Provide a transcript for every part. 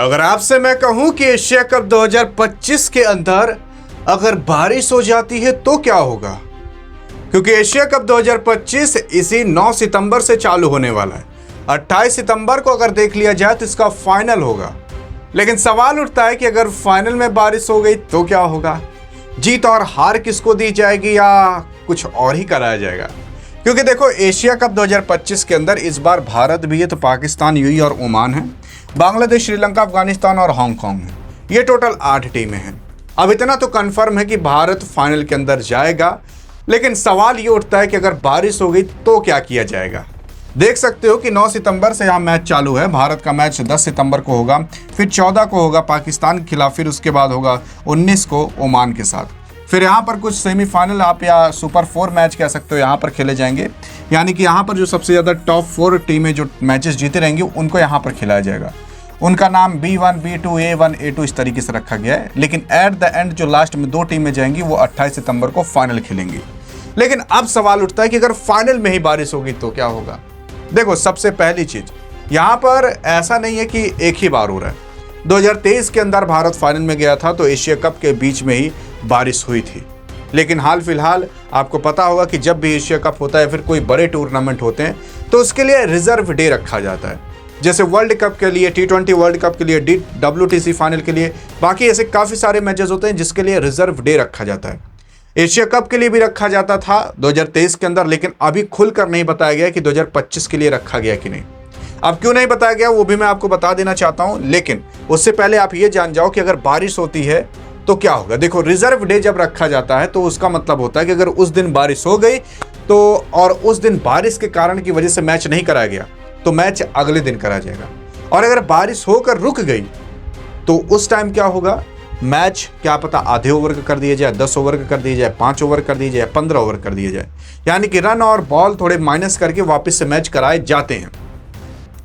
अगर आपसे मैं कहूं कि एशिया कप 2025 के अंदर अगर बारिश हो जाती है तो क्या होगा, क्योंकि एशिया कप 2025 इसी 9 सितंबर से चालू होने वाला है। 28 सितंबर को अगर देख लिया जाए तो इसका फाइनल होगा। लेकिन सवाल उठता है कि अगर फाइनल में बारिश हो गई तो क्या होगा, जीत और हार किसको दी जाएगी या कुछ और ही कराया जाएगा। क्योंकि देखो, एशिया कप 2025 के अंदर इस बार भारत भी है, तो पाकिस्तान, यूएई और ओमान है, बांग्लादेश, श्रीलंका, अफगानिस्तान और हांगकांग है। ये टोटल 8 टीमें हैं। अब इतना तो कंफर्म है कि भारत फाइनल के अंदर जाएगा, लेकिन सवाल ये उठता है कि अगर बारिश हो गई तो क्या किया जाएगा। देख सकते हो कि 9 सितंबर से यहाँ मैच चालू है। भारत का मैच 10 सितंबर को होगा, फिर 14 को होगा पाकिस्तान के खिलाफ, फिर उसके बाद होगा 19 को ओमान के साथ। फिर यहाँ पर कुछ सेमीफाइनल आप या सुपर 4 मैच कह सकते हो यहाँ पर खेले जाएंगे, यानी कि यहाँ पर जो सबसे ज़्यादा टॉप 4 टीमें जो मैचेस जीते रहेंगी उनको यहाँ पर खिलाया जाएगा। उनका नाम B1, B2, A1, A2 इस तरीके से रखा गया है। लेकिन एट द एंड जो लास्ट में 2 टीमें जाएंगी वो 28 सितंबर को फाइनल खेलेंगी। लेकिन अब सवाल उठता है कि अगर फाइनल में ही बारिश होगी तो क्या होगा। देखो, सबसे पहली चीज़ यहाँ पर ऐसा नहीं है कि एक ही बार हो रहा है। 2023 के अंदर भारत फाइनल में गया था तो एशिया कप के बीच में ही बारिश हुई थी। लेकिन हाल फिलहाल आपको पता होगा कि जब भी एशिया कप होता है, फिर कोई बड़े टूर्नामेंट होते हैं तो उसके लिए रिजर्व डे रखा जाता है। जैसे वर्ल्ड कप के लिए, T20 वर्ल्ड कप के लिए, WTC फाइनल के लिए, बाकी ऐसे काफ़ी सारे मैचेस होते हैं जिसके लिए रिजर्व डे रखा जाता है। एशिया कप के लिए भी रखा जाता था 2023 के अंदर, लेकिन अभी खुलकर नहीं बताया गया कि 2025 के लिए रखा गया कि नहीं। अब क्यों नहीं बताया गया वो भी मैं आपको बता देना चाहता हूं, लेकिन उससे पहले आप ये जान जाओ कि अगर बारिश होती है तो क्या होगा। देखो, रिजर्व डे जब रखा जाता है तो उसका मतलब होता है कि अगर उस दिन बारिश हो गई तो, और उस दिन बारिश के कारण की वजह से मैच नहीं कराया गया तो मैच अगले दिन करा जाएगा। और अगर बारिश होकर रुक गई तो उस टाइम क्या होगा, मैच क्या पता आधे ओवर का कर दिया जाए, 10 ओवर का कर दिया जाए, 5 ओवर कर दिया जाए, 15 ओवर कर दिया जाए, यानी कि रन और बॉल थोड़े माइनस करके वापस से मैच कराए जाते हैं।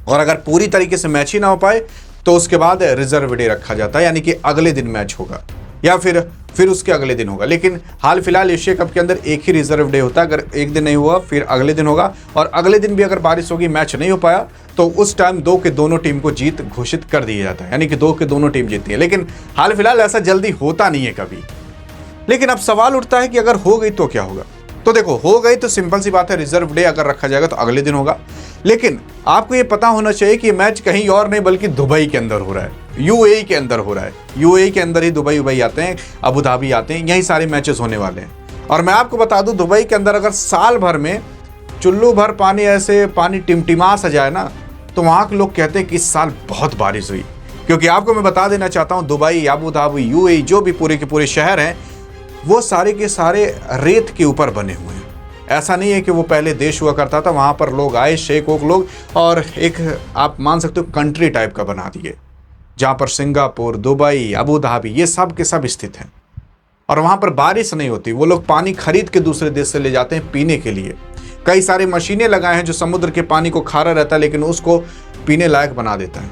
और अगर पूरी तरीके से मैच ही ना हो पाए तो उसके बाद रिजर्व डे रखा जाता है, यानी कि अगले दिन मैच होगा या फिर उसके अगले दिन होगा। लेकिन हाल फिलहाल एशिया कप के अंदर एक ही रिजर्व डे होता है। अगर एक दिन नहीं हुआ फिर अगले दिन होगा, और अगले दिन भी अगर बारिश होगी, मैच नहीं हो पाया तो उस टाइम 2 के दोनों टीम को जीत घोषित कर दिया जाता है, यानी कि 2 के दोनों टीम जीतती है। लेकिन हाल फिलहाल ऐसा जल्दी होता नहीं है कभी। लेकिन अब सवाल उठता है कि अगर हो गई तो क्या होगा। तो देखो, हो गई तो सिंपल सी बात है, रिजर्व डे अगर रखा जाएगा तो अगले दिन होगा। लेकिन आपको ये पता होना चाहिए कि मैच कहीं और नहीं बल्कि दुबई के अंदर हो रहा है, यूएई के अंदर हो रहा है। यूएई के अंदर ही दुबई आते हैं, अबू धाबी आते हैं, यही सारे मैचेस होने वाले हैं। और मैं आपको बता दूं, दुबई के अंदर अगर साल भर में चुल्लू भर पानी, ऐसे पानी टिमटिमा सा जाए ना, तो वहाँ के लोग कहते हैं कि इस साल बहुत बारिश हुई। क्योंकि आपको मैं बता देना चाहता हूँ, दुबई, अबू धाबी, यूएई जो भी पूरे के पूरे शहर हैं वो सारे के सारे रेत के ऊपर बने हुए हैं। ऐसा नहीं है कि वो पहले देश हुआ करता था, वहाँ पर लोग आए, शेख लोग, और एक आप मान सकते हो कंट्री टाइप का बना दिए, जहाँ पर सिंगापुर, दुबई, अबू धाबी ये सब के सब स्थित हैं। और वहाँ पर बारिश नहीं होती, वो लोग पानी खरीद के दूसरे देश से ले जाते हैं पीने के लिए। कई सारी मशीनें लगाए हैं जो समुद्र के पानी को खारा रहता है लेकिन उसको पीने लायक बना देता है।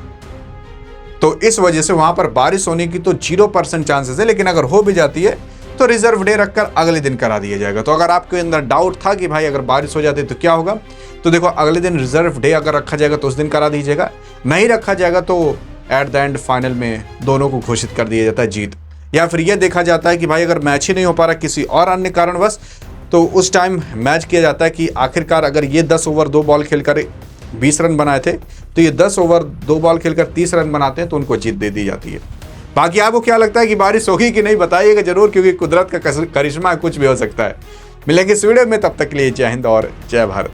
तो इस वजह से वहाँ पर बारिश होने की तो 0% चांसेस है, लेकिन अगर हो भी जाती है तो रिजर्व डे रखकर अगले दिन करा दिया जाएगा। तो अगर आपके अंदर डाउट था कि भाई अगर बारिश हो जाती है तो क्या होगा, तो देखो, अगले दिन रिजर्व डे अगर रखा जाएगा तो उस दिन करा दीजिएगा, नहीं रखा जाएगा तो एट द एंड फाइनल में दोनों को घोषित कर दिया जाता है जीत। या फिर यह देखा जाता है कि भाई अगर मैच ही नहीं हो पा रहा किसी और अन्य कारणवश, तो उस टाइम मैच किया जाता है कि आखिरकार अगर ये 10 ओवर 2 बॉल खेलकर 20 रन बनाए थे तो ये 10 ओवर 2 बॉल खेलकर 30 रन बनाते हैं तो उनको जीत दे दी जाती है। बाकी आपको क्या लगता है कि बारिश होगी कि नहीं, बताइएगा जरूर, क्योंकि कुदरत का करिश्मा कुछ भी हो सकता है। मिलेंगे इस वीडियो में, तब तक के लिए जय हिंद और जय भारत।